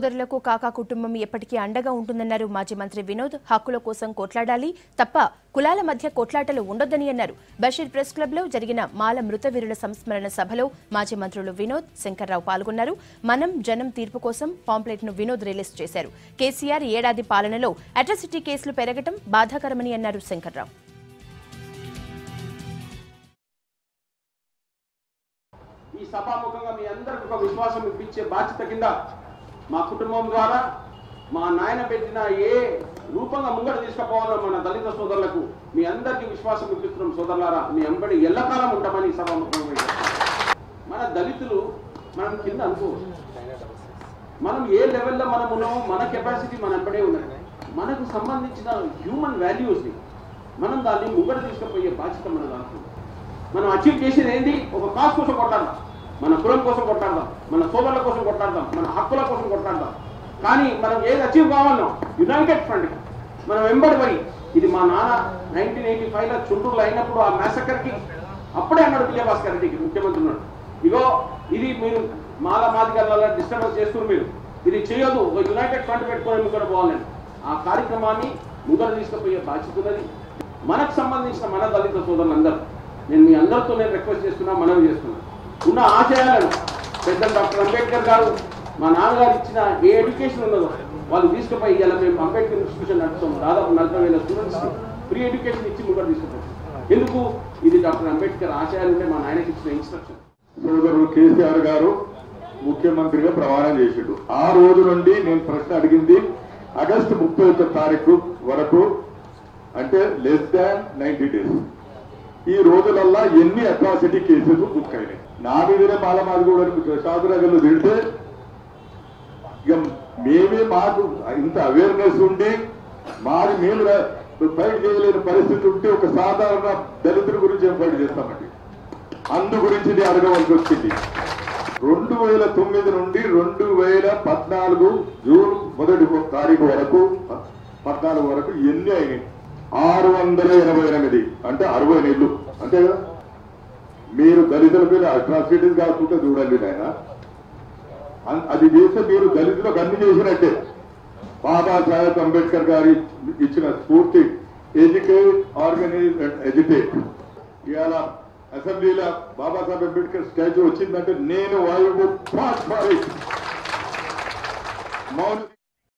సోదరులకు కాకా కుటుంబం ఎప్పటికీ అండగా ఉంటుందన్నారు మాజీ మంత్రి వినోద్. హక్కుల కోసం కొట్లాడాలి తప్ప కులాల మధ్య కొట్లాటలు ఉండొద్దని అన్నారు. బషీర్ ప్రెస్ క్లబ్ లో జరిగిన మాల మృతవీరుల సంస్మరణ సభలో మాజీ మంత్రులు వినోద్, శంకర్రావు పాల్గొన్నారు. మనం జనం తీర్పు కోసం పాంప్లెట్ ను వినోద్ రిలీజ్ చేశారు. కేసీఆర్ ఏడాది పాలనలో అట్రాసిటీ కేసులు పెరగటం బాధాకరమని అన్నారు శంకర్రావు. ఈ సభాముఖంగా మీ అందరికి ఒక విశ్వాసం ఇప్పించే బాధ్యత కింద మా కుటుంబం ద్వారా మా నాయన పెట్టిన ఏ రూపంగా ముంగట తీసుకుపోవాలో మన దళిత సోదరులకు మీ అందరికీ విశ్వాసం ఇప్పిస్తున్నాం. సోదరులారా, మీ అంబడి ఎల్లకాలం ఉంటామని సభాముఖంగా. మన దళితులు మనం కింద అనుకోవచ్చు, మనం ఏ లెవెల్లో మనం ఉన్నామో మన కెపాసిటీ మన అంబడే ఉన్నది. మనకు సంబంధించిన హ్యూమన్ వాల్యూస్ని మనం దాన్ని ముంగట తీసుకుపోయే బాధ్యత మన దాంట్లో. మనం అచీవ్ చేసేది ఏంటి? ఒక కాజ్ కోసం కొట్లాడదాం, మన కులం కోసం కొట్లాడదాం, మన సోదరుల కోసం కొట్లాడదాం, మన హక్కుల కోసం కొట్లాడదాం. కానీ మనం ఏది అచీవ్ కావాలో యునైటెడ్ ఫ్రంట్ మనం వెంబడి ఇది మా నాన్న 1985లో చుంటూరులో అయినప్పుడు ఆ మ్యాసకర్కి అప్పుడే అన్నాడు విజయభాస్కర్ రెడ్డికి, ముఖ్యమంత్రి ఉన్నాడు, ఇగో ఇది మీరు మాల మాదిగల డిస్టర్బెన్స్ చేస్తున్నారు, మీరు ఇది చేయొద్దు, ఒక యునైటెడ్ ఫ్రంట్ పెట్టుకొని ముంగడ పోవాలని. ఆ కార్యక్రమాన్ని ముంగడ తీసుకుపోయే బాధ్యత ఉన్నది. మనకు సంబంధించిన మన దళిత సోదరులందరూ నేను మీ అందరితో నేను రిక్వెస్ట్ చేస్తున్నా, మనవి చేస్తున్నా, ఉన్న ఆశయాలను పెద్ద డాక్టర్ అంబేద్కర్ గారు మా నాన్నగారు ఇచ్చిన ఏ ఎడ్యుకేషన్ ఉన్నదో వాళ్ళు తీసుకుపోయి ఇలా మేము అంబేద్కర్ ఇన్స్టిట్యూషన్ నడుస్తాం. దాదాపు 40,000 స్టూడెంట్స్కి ఫ్రీ ఎడ్యుకేషన్ ఇచ్చి ముందు తీసుకుపోతాం. ఎందుకు? ఇది డాక్టర్ అంబేద్కర్ ఆశయాలు ఉంటే మా నాయనకి ఇచ్చిన ఇన్స్ట్రక్షన్. సోదరుడు కేసీఆర్ గారు ముఖ్యమంత్రిగా ప్రమాణం చేసాడు. ఆ రోజు నుండి నేను ప్రశ్న అడిగింది ఆగస్టు 31 తారీఖు వరకు, అంటే లెస్ దాన్ 90 days. ఈ రోజులల్లా ఎన్ని అట్రాసిటీ కేసులు బుక్ అయినాయి. నా మీదనే మాలమాది కూడా షాదునగర్లో తిడితే ఇక మేమే మాకు ఇంత అవేర్నెస్ ఉండి మాది మేము ఫైట్ చేయలేని పరిస్థితి ఉంటే ఒక సాధారణ దళితుల గురించి ఏం ఫైట్ చేస్తామండి? అందు గురించి అడగవలసి వచ్చింది. 2009 నుండి 2014 జూన్ 1 తారీఖు వరకు 14 వరకు ఎన్ని అయినాయి? 688, అంటే 60 నెలలు. అంతే కదా? మీరు దళితుల మీద అట్రాసిటీస్ కాకుండా చూడండి నాయన. అది చేస్తే మీరు దళితులకు అన్ని చేసినట్టే. బాబాసాహెబ్ అంబేద్కర్ గారి ఇచ్చిన స్ఫూర్తి ఎడ్యుకేట్, ఆర్గనైజ్ అండ్ ఎడ్యుకేట్. ఇవాళ అసెంబ్లీలో బాబాసాహెబ్ అంబేద్కర్ స్టాచ్యూ వచ్చిందంటే నేను వాయువు మౌన్